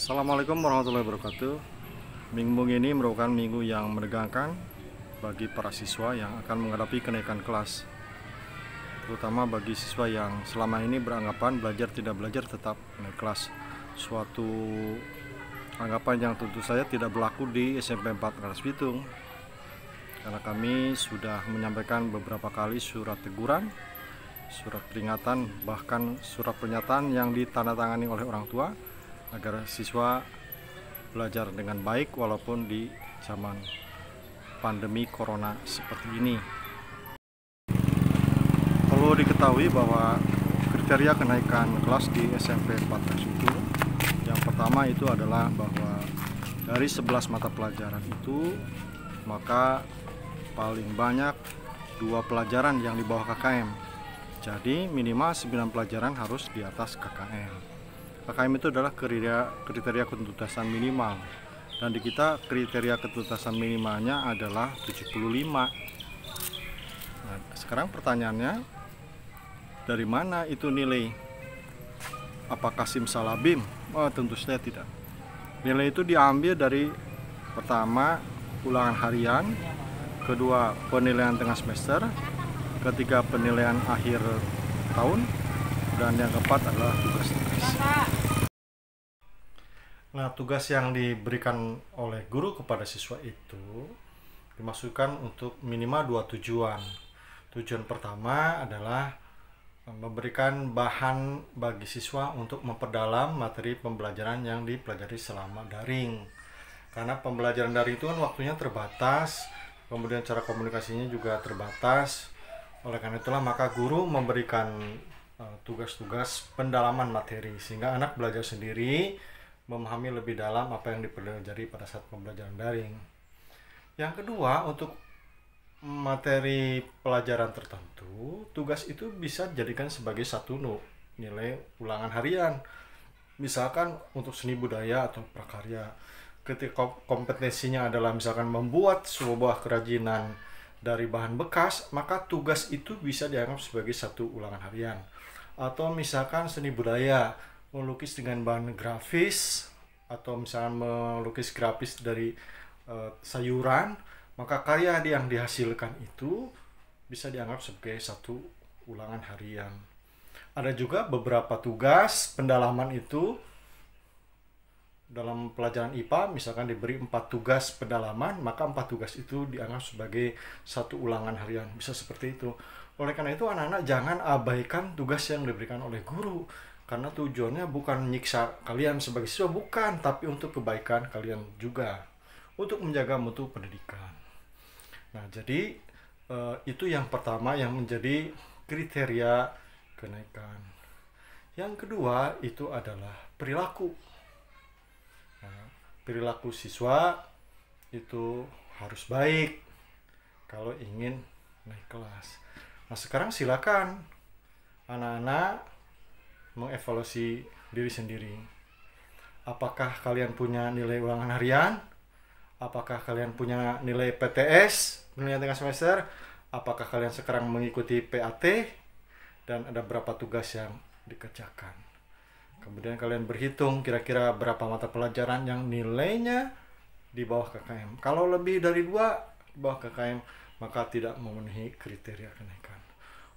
Assalamualaikum warahmatullahi wabarakatuh. Minggu ini merupakan minggu yang menegangkan bagi para siswa yang akan menghadapi kenaikan kelas, terutama bagi siswa yang selama ini beranggapan belajar tidak belajar tetap naik kelas. Suatu anggapan yang tentu saja tidak berlaku di SMP 4 Rangkas Bitung, karena kami sudah menyampaikan beberapa kali surat teguran, surat peringatan, bahkan surat pernyataan yang ditandatangani oleh orang tua agar siswa belajar dengan baik walaupun di zaman pandemi corona seperti ini. Perlu diketahui bahwa kriteria kenaikan kelas di SMP 4 itu, yang pertama itu adalah bahwa dari 11 mata pelajaran itu, maka paling banyak 2 pelajaran yang di bawah KKM. Jadi minimal 9 pelajaran harus di atas KKM. KKM itu adalah kriteria ketuntasan minimal, dan di kita kriteria ketuntasan minimalnya adalah 75. Nah, sekarang pertanyaannya, dari mana itu nilai? Apakah simsalabim? Oh, tentu saja tidak. Nilai itu diambil dari pertama ulangan harian, kedua penilaian tengah semester, ketiga penilaian akhir tahun, dan yang keempat adalah tugas-tugas. Nah, tugas yang diberikan oleh guru kepada siswa itu dimaksudkan untuk minimal 2 tujuan. Tujuan pertama adalah memberikan bahan bagi siswa untuk memperdalam materi pembelajaran yang dipelajari selama daring. Karena pembelajaran daring itu kan waktunya terbatas, kemudian cara komunikasinya juga terbatas. Oleh karena itulah maka guru memberikan tugas-tugas pendalaman materi sehingga anak belajar sendiri, memahami lebih dalam apa yang dipelajari pada saat pembelajaran daring. Yang kedua, untuk materi pelajaran tertentu, tugas itu bisa dijadikan sebagai satu nilai ulangan harian. Misalkan untuk seni budaya atau prakarya, ketika kompetensinya adalah misalkan membuat sebuah kerajinan dari bahan bekas, maka tugas itu bisa dianggap sebagai satu ulangan harian. Atau misalkan seni budaya, melukis dengan bahan grafis, atau misalkan melukis grafis dari sayuran, maka karya yang dihasilkan itu bisa dianggap sebagai satu ulangan harian. Ada juga beberapa tugas pendalaman itu dalam pelajaran IPA, misalkan diberi 4 tugas pendalaman, maka 4 tugas itu dianggap sebagai satu ulangan harian. Bisa seperti itu. Oleh karena itu anak-anak jangan abaikan tugas yang diberikan oleh guru, karena tujuannya bukan menyiksa kalian sebagai siswa, bukan, tapi untuk kebaikan kalian juga, untuk menjaga mutu pendidikan. Nah, jadi itu yang pertama yang menjadi kriteria kenaikan. Yang kedua itu adalah perilaku. Nah, perilaku siswa itu harus baik kalau ingin naik kelas. Nah, sekarang silakan anak-anak mengevaluasi diri sendiri. Apakah kalian punya nilai ulangan harian? Apakah kalian punya nilai PTS, penilaian tengah semester? Apakah kalian sekarang mengikuti PAT? Dan ada berapa tugas yang dikerjakan? Kemudian kalian berhitung kira-kira berapa mata pelajaran yang nilainya di bawah KKM. Kalau lebih dari 2 di bawah KKM, maka tidak memenuhi kriteria kenaikan.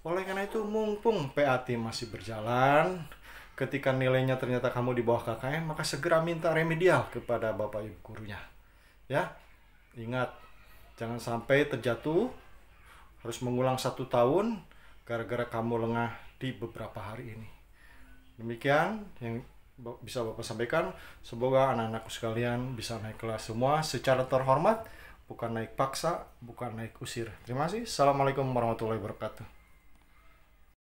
Oleh karena itu, mumpung PAT masih berjalan, ketika nilainya ternyata kamu di bawah KKM, maka segera minta remedial kepada Bapak Ibu gurunya. Ya, ingat, jangan sampai terjatuh, harus mengulang 1 tahun, gara-gara kamu lengah di beberapa hari ini. Demikian yang bisa Bapak sampaikan. Semoga anak-anakku sekalian bisa naik kelas semua secara terhormat, bukan naik paksa, bukan naik usir. Terima kasih. Assalamualaikum warahmatullahi wabarakatuh.